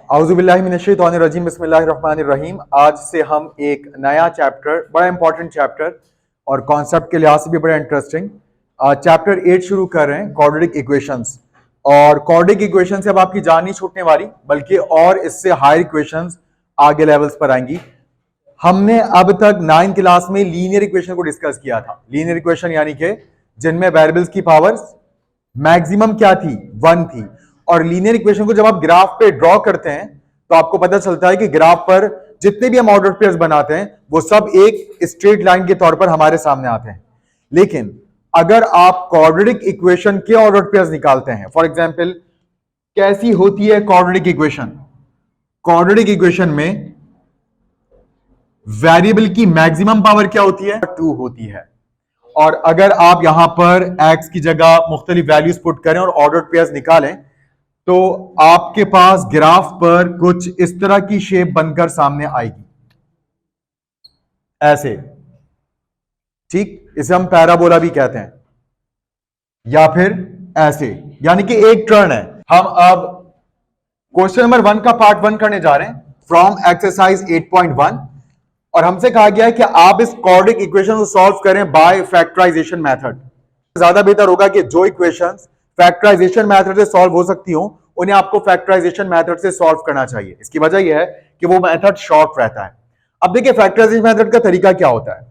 औज़ुबिल्लाहि मिनश्शैतानिर्रजीम बिस्मिल्लाहिर्रहमानिर्रहीम। आज से हम एक नया चैप्टर, बड़ा इंपॉर्टेंट चैप्टर और कॉन्सेप्ट के लिहाज से भी बड़ा इंटरेस्टिंग चैप्टर 8 शुरू कर रहे हैं, क्वाड्रेटिक इक्वेशंस। और क्वाड्रेटिक इक्वेशन से अब आपकी जान नहीं छूटने वाली, बल्कि और इससे हायर इक्वेशंस आगे लेवल्स पर आएंगी। हमने अब तक 9th क्लास में लीनियर इक्वेशन को डिस्कस किया था। लीनियर इक्वेशन यानी कि जिनमें वेरिएबल्स की पावर्स मैक्सिमम क्या थी, 1 थी। और लीनियर इक्वेशन को जब आप ग्राफ पे ड्रॉ करते हैं तो आपको पता चलता है कि ग्राफ पर जितने भी हम ऑर्डर पेयर्स बनाते हैं वो सब एक स्ट्रेट लाइन के तौर पर हमारे सामने आते हैं। लेकिन अगर आप क्वाड्रेटिक इक्वेशन के ऑर्डर पेयर्स निकालते हैं, फॉर एग्जांपल कैसी होती है क्वाड्रेटिक इक्वेशन? क्वाड्रेटिक इक्वेशन में वेरिएबल की मैक्सिमम पावर क्या होती है? 2 होती है। और अगर आप यहां पर x की जगह मुख्तलिफ वैल्यूज पुट करें और ऑर्डर पेयर्स निकालें तो आपके पास ग्राफ पर कुछ इस तरह की शेप बनकर सामने आएगी, ऐसे। ठीक, इसे हम पैराबोला भी कहते हैं, या फिर ऐसे, यानी कि एक टर्न है। हम अब क्वेश्चन नंबर 1 का पार्ट 1 करने जा रहे हैं फ्रॉम एक्सरसाइज 8.1। और हमसे कहा गया है कि आप इस क्वाड्रेटिक इक्वेशन को सॉल्व करें बाय फैक्टराइजेशन मेथड। ज्यादा बेहतर होगा कि जो इक्वेशंस फैक्टराइजेशन मेथड से सॉल्व हो सकती हो उन्हें आपको फैक्टराइजेशन मेथड से सॉल्व करना चाहिए। इसकी वजह यह है कि वो मेथड शॉर्ट रहता है। अब देखिए फैक्टराइजेशन मेथड का तरीका क्या होता है।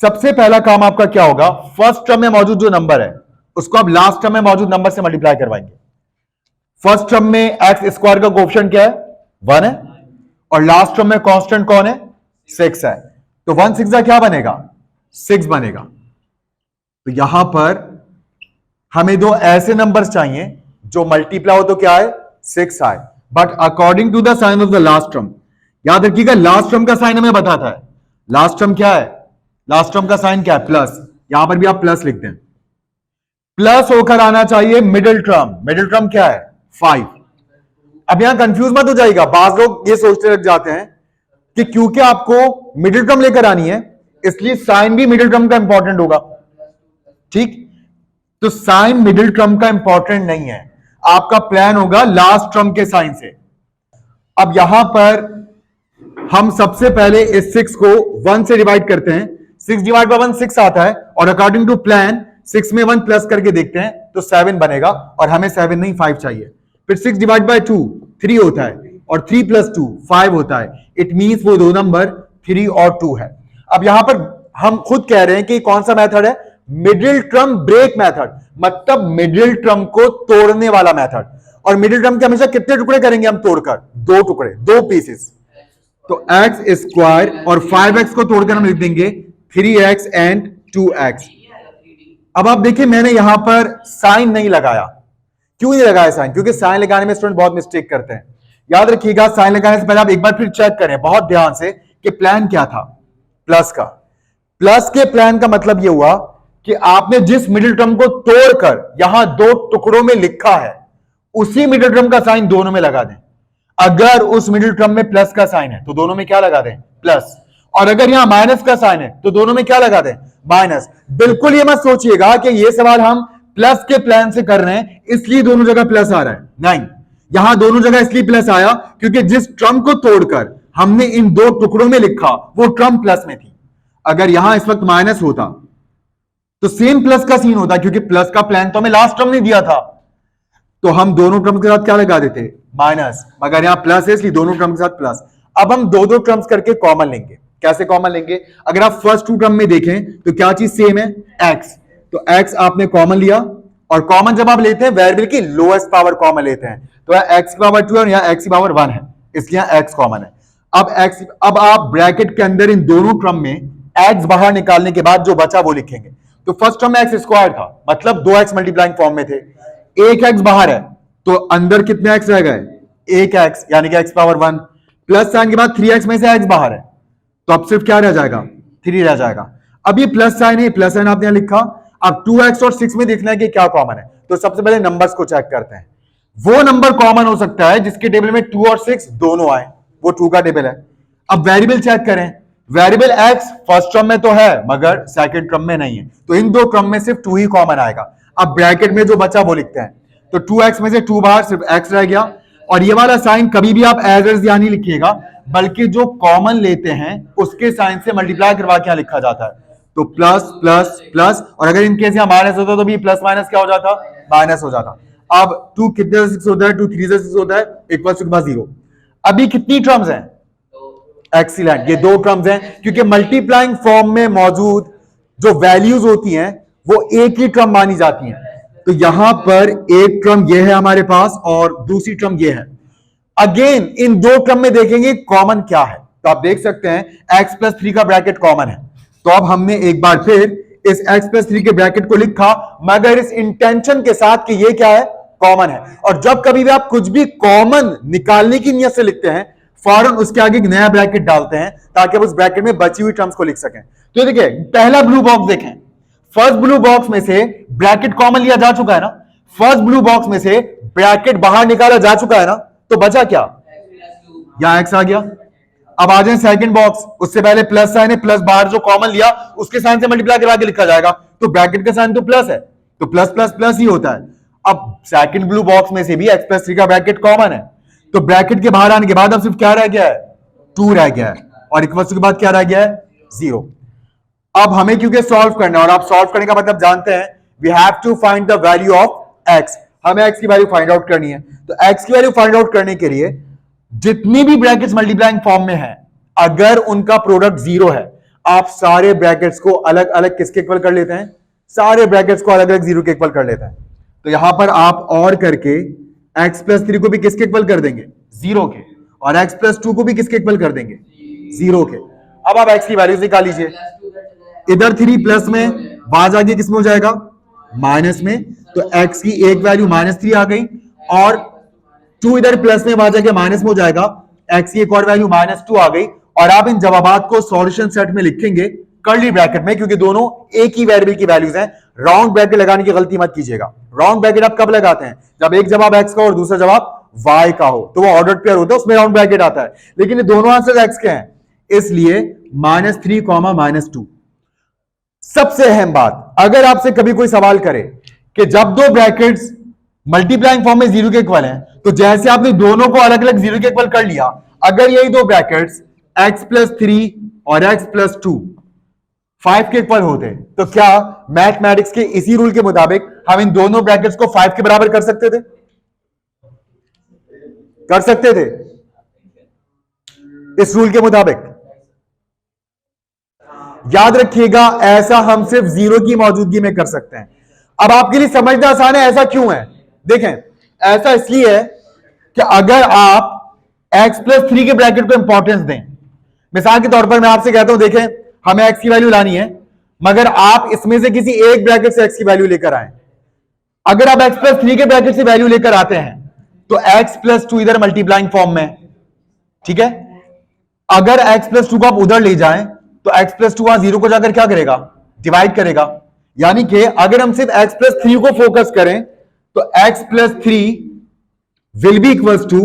सबसे पहला काम आपका क्या होगा, फर्स्ट टर्म में मौजूद जो नंबर है उसको आप लास्ट टर्म में मौजूद नंबर से मल्टीप्लाई करवाएंगे। फर्स्ट टर्म में एक्स स्क्वायर का कोएफिशिएंट क्या है, 1 है, और लास्ट टर्म में कांस्टेंट कौन है, 6 है। तो 1 6 क्या बनेगा, 6 बनेगा। तो यहां पर हमें दो ऐसे नंबर्स चाहिए जो मल्टीप्लाई हो तो क्या है, 6 आए, but according to the sign of the last term. याद रखिएगा लास्ट टर्म का साइन हमें बताता है। लास्ट टर्म क्या है, लास्ट टर्म का साइन क्या है, प्लस। यहां पर भी आप प्लस लिख दें। प्लस होकर आना चाहिए मिडिल टर्म। मिडिल टर्म क्या है, 5। अब यहां कंफ्यूज मत हो जाएगा, बाज लोग ये सोचते रह जाते हैं कि क्योंकि आपको मिडिल टर्म लेकर आनी है इसलिए साइन भी मिडिल टर्म का इंपॉर्टेंट होगा। ठीक, तो साइन मिडिल टर्म का इंपॉर्टेंट नहीं है, आपका प्लान होगा लास्ट टर्म के साइन से। अब यहां पर हम सबसे पहले इस 6 को 1 से डिवाइड करते हैं। 6 डिवाइड बाय 1 6 आता है, और अकॉर्डिंग टू प्लान 6 में 1 प्लस करके देखते हैं तो 7 बनेगा, और हमें 7 नहीं 5 चाहिए। फिर 6 डिवाइड बाय 2 3 होता है, और 3 प्लस 2 5 होता है। इट मींस वो दो नंबर 3 और 2 है। अब यहां पर हम खुद कह रहे हैं कि कौन सा मेथड है, मिडिल टर्म ब्रेक मेथड, मतलब मिडिल टर्म को तोड़ने वाला मेथड। और मिडिल टर्म के हमेशा कितने टुकड़े करेंगे हम तोड़कर, 2 टुकड़े, 2 पीसेस। तो एक्स स्क्वायर और 5x को तोड़कर हम लिख देंगे 3x एंड 2x। अब आप देखिए मैंने यहां पर साइन नहीं लगाया। क्यों नहीं लगाया साइन, क्योंकि साइन लगाने में स्टूडेंट बहुत मिस्टेक करते हैं। याद रखिएगा साइन लगाने से पहले आप एक बार फिर चेक करें बहुत ध्यान से कि प्लान क्या था, प्लस का। प्लस के प्लान का मतलब यह हुआ कि आपने जिस मिडिल टर्म को तोड़कर यहां 2 टुकड़ों में लिखा है उसी मिडिल टर्म का साइन दोनों में लगा दें। अगर उस मिडिल टर्म में प्लस का साइन है तो दोनों में क्या लगा दें, प्लस। और अगर यहां माइनस का साइन है तो दोनों में क्या लगा दें, माइनस। बिल्कुल ये मत सोचिएगा कि ये सवाल हम प्लस के प्लान से कर रहे हैं इसलिए दोनों जगह प्लस आ रहा है, नहीं। यहां दोनों जगह इसलिए प्लस आया क्योंकि जिस टर्म को तोड़कर हमने इन 2 टुकड़ों में लिखा वो टर्म प्लस में थी। अगर यहां इस वक्त माइनस होता तो सेम प्लस का सीन होता, क्योंकि प्लस का प्लान तो हमें लास्ट टर्म ने दिया था, तो हम दोनों टर्म के साथ क्या लगा देते, माइनस। मगर यहां प्लस है इसलिए दोनों टर्म के साथ प्लस। अब हम दो टर्म्स करके कॉमन लेंगे। कैसे कॉमन लेंगे, अगर आप फर्स्ट 2 टर्म में देखें तो क्या चीज सेम है, एक्स। तो एक्स आपने कॉमन लिया, और कॉमन जब आप लेते हैं वेरिएबल की लोएस्ट पावर कॉमन लेते हैं, तो एक्स की पावर 2 है और यहां एक्स की पावर 1 है, इसलिए एक्स कॉमन है। अब आप ब्रैकेट के अंदर इन दोनों टर्म में एक्स बाहर निकालने के बाद जो बचा वो लिखेंगे। तो फर्स्ट टर्म में एक्स स्क्वायर था, मतलब 2x मल्टीप्लाइंग फॉर्म में थे। एक एक्स बाहर है तो अंदर कितने एक्स रह गए, 1 एक्स, यानी कि एक्स पावर 1। प्लस साइन के बाद 3x में से एक्स बाहर है तो अब सिर्फ क्या रह जाएगा, 3 रह जाएगा। अब ये प्लस साइन है, प्लस साइन आपने लिखा। अब 2x और 6 में देखना है कि क्या कॉमन है, तो सबसे पहले नंबर्स को चेक करते हैं। वो नंबर कॉमन हो सकता है जिसके टेबल में 2 और 6 दोनों आए, वो 2 का टेबल है। अब वेरिएबल चेक करें, वेरिएबल x फर्स्ट टर्म में तो है मगर सेकंड टर्म में नहीं है, तो इन 2 टर्म में सिर्फ 2 ही कॉमन आएगा। अब ब्रैकेट में जो बचा वो लिखते हैं, तो 2x में से 2 बाहर, सिर्फ x रह गया। और ये वाला साइन कभी भी आप एज इज या नहीं लिखिएगा, बल्कि जो कॉमन लेते हैं उसके साइन से मल्टीप्लाई करवा के यहां लिखा जाता है। तो प्लस प्लस प्लस, और अगर इनकेस यहां माइनस होता तो भी प्लस माइनस क्या हो जाता, माइनस हो जाता। अब 2 कितने से 6 होता है, 2 3 से 6 होता है, इक्वल टू 0। अभी कितनी टर्म्स हैं, एक्सीलेंट, ये 2 टर्म्स हैं, क्योंकि मल्टीप्लाइंग फॉर्म में मौजूद जो वैल्यूज होती हैं वो एक ही टर्म मानी जाती हैं। तो यहां पर एक टर्म ये है हमारे पास और दूसरी टर्म ये है। अगेन इन 2 टर्म में देखेंगे कॉमन क्या है, तो आप देख सकते हैं x प्लस 3 का ब्रैकेट कॉमन है। तो अब हमने एक बार फिर इस x प्लस 3 के ब्रैकेट को लिखा, मगर इस इंटेंशन के साथ कि ये क्या है, कॉमन है। और जब कभी भी आप कुछ भी कॉमन निकालने की नियत से लिखते हैं, फौरन उसके आगे एक नया ब्रैकेट डालते हैं ताकि आप उस ब्रैकेट में बची हुई टर्म्स को लिख सकें। तो देखिए पहला ब्लू बॉक्स देखें, फर्स्ट ब्लू बॉक्स में से ब्रैकेट कॉमन लिया जा चुका है ना, फर्स्ट ब्लू बॉक्स में से ब्रैकेट बाहर निकाला जा चुका है ना, तो बचा क्या, यहां x आ गया। अब आ जाए सेकंड बॉक्स, उससे पहले प्लस साइन है, प्लस बाहर जो कॉमन लिया उसके साइन से मल्टीप्लाई करवा के लिखा जाएगा, तो ब्रैकेट का साइन तो प्लस है, तो प्लस प्लस प्लस ही होता है। अब सेकंड ब्लू बॉक्स में से भी x प्लस 3 का ब्रैकेट कॉमन है, तो ब्रैकेट के बाहर आने के बाद अब सिर्फ क्या रह गया है, 2 रह गया है, और इक्वल टू के बाद क्या रह गया है, 0। अब हमें क्योंकि सॉल्व करना है, और आप सॉल्व करने का मतलब जानते हैं, we have to find the value of x, हमें x की वैल्यू फाइंड आउट करनी है। तो x की वैल्यू फाइंड आउट करने के लिए जितनी भी ब्रैकेट्स मल्टीप्लाइंग फॉर्म में है, अगर उनका प्रोडक्ट 0 है, आप सारे ब्रैकेट्स को अलग अलग किसके इक्वल कर लेते हैं, सारे ब्रैकेट्स को अलग अलग 0 के इक्वल कर लेते हैं। तो यहां पर आप और करके x प्लस 3 को भी किसके इक्वल कर देंगे, 0 के, और x प्लस 2 को भी किसके इक्वल कर देंगे, 0 के। अब आप x की वैल्यू निकाल लीजिए, इधर 3 प्लस में, वहां जाके किसमें हो जाएगा, माइनस में, तो x की एक वैल्यू -3 आ गई, और 2 इधर प्लस में, वहां जाके माइनस में हो जाएगा, x की एक और वैल्यू -2 आ गई। और आप इन जवाबात को सॉल्यूशन सेट में लिखेंगे कर्ली ब्रैकेट में, क्योंकि दोनों एक ही वेरिएबल की वैल्यूज हैं। राउंड ब्रैकेट लगाने की गलती मत कीजिएगा। राउंड ब्रैकेट आप कब लगाते हैं, जब एक जवाब x का और दूसरा जवाब y का हो, तो वो ऑर्डर्ड पेयर होता है, उसमें राउंड ब्रैकेट आता है। लेकिन ये दोनों आंसर x के हैं, इसलिए -3, -2। सबसे अहम बात, अगर आपसे कभी कोई सवाल करे कि जब 2 ब्रैकेट्स मल्टीप्लाइंग फॉर्म में 0 के इक्वल हैं, तो जैसे आपने दोनों को अलग अलग 0 के इक्वल कर लिया, अगर यही 2 ब्रैकेट्स x प्लस 3 और x प्लस 2 5 के इक्वल होते, तो क्या मैथमेटिक्स के इसी रूल के मुताबिक हम इन दोनों ब्रैकेट्स को 5 के बराबर कर सकते थे, कर सकते थे इस रूल के मुताबिक? याद रखिएगा, ऐसा हम सिर्फ 0 की मौजूदगी में कर सकते हैं। अब आपके लिए समझना आसान है, ऐसा क्यों है? देखें, ऐसा इसलिए है कि अगर आप x प्लस 3 के ब्रैकेट को इंपॉर्टेंस दें, मिसाल के तौर पर मैं आपसे कहता हूं, देखें हमें x की वैल्यू लानी है, मगर आप इसमें से किसी एक ब्रैकेट से x की वैल्यू लेकर आए। अगर आप x प्लस 3 के ब्रैकेट से वैल्यू लेकर आते हैं, तो x प्लस 2 इधर मल्टीप्लाइंग फॉर्म में, ठीक है। अगर x प्लस 2 को आप उधर ले जाएं, तो x प्लस 2 वहां 0 को जाकर क्या करेगा, डिवाइड करेगा। यानी कि अगर हम सिर्फ x प्लस 3 को फोकस करें, तो x plus 3 will be equals to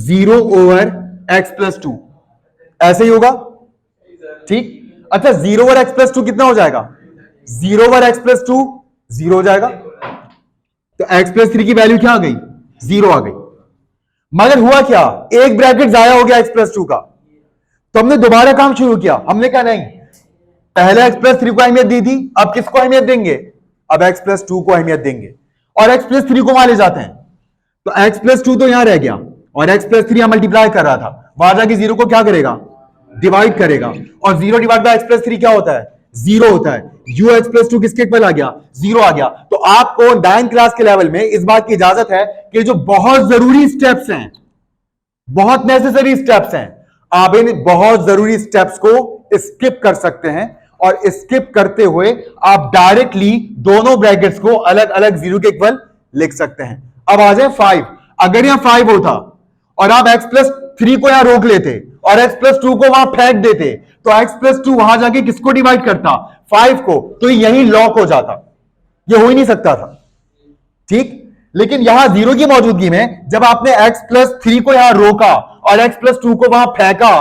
0 over x plus 2, ऐसे ही होगा, ठीक। अच्छा, 0 ओवर x प्लस 2 कितना हो जाएगा, 0 ओवर x प्लस 2 0 हो जाएगा। तो x प्लस 3 की वैल्यू क्या आ गई, 0 आ गई। मगर हुआ क्या, एक ब्रैकेट जाया हो गया x प्लस 2 का, तो हमने दोबारा काम शुरू किया। हमने कहा नहीं, पहले x प्लस 3 को अहमियत दी थी, अब किसको अहमियत देंगे, अब x प्लस 2 को अहमियत देंगे, और x प्लस 3 को वहां ले जाते हैं, तो x प्लस 2 तो यहां रह गया, और x प्लस 3 यहां मल्टीप्लाई कर रहा था, वहां जाके 0 को क्या करेगा, डिवाइड करेगा, और 0 डिवाइड बाय x प्लस 3 क्या होता है, 0 होता है। u x प्लस 2 किसके इक्वल आ गया, 0 आ गया। तो आपको 9th क्लास के लेवल में इस बात की इजाजत है कि जो बहुत जरूरी स्टेप्स हैं, बहुत नेसेसरी स्टेप्स हैं, आप इन बहुत जरूरी स्टेप्स को स्किप कर सकते हैं, और स्किप करते हुए आप डायरेक्टली दोनों ब्रैकेट्स को अलग अलग 0 के इक्वल लिख सकते हैं। अब आ जाए 5। अगर यहां 5 होता और आप x प्लस 3 को यहां रोक लेते और x प्लस 2 को वहां फेंक देते, तो x प्लस 2 वहां जाके किसको डिवाइड करता, 5 को, तो यही लॉक हो जाता, ये हो ही नहीं सकता था, ठीक। लेकिन यहां 0 की मौजूदगी में जब आपने x प्लस 3 को यहां रोका और x प्लस 2 को वहां फेंका,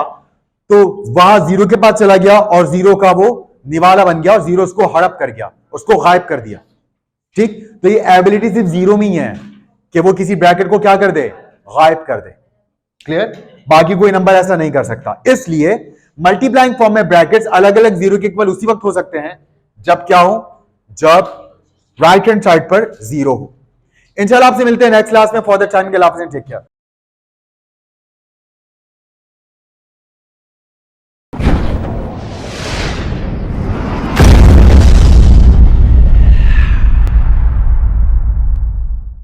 तो वहां 0 के पास चला गया और 0 का वो निवाला बन गया, और 0 उसको हड़प कर गया, उसको गायब कर दिया, ठीक। तो ये एबिलिटी सिर्फ 0 में ही है कि वो किसी ब्रैकेट को क्या कर दे, गायब कर दे। क्लियर? बाकी कोई नंबर ऐसा नहीं कर सकता। इसलिए मल्टीप्लाइंग फॉर्म में ब्रैकेट्स अलग अलग जीरो के इक्वल उसी वक्त हो सकते हैं जब क्या हो, जब राइट हैंड साइड पर जीरो हो। इंशाल्लाह आपसे मिलते हैं नेक्स्ट क्लास में। फॉर द टाइम के लिए टेक केयर।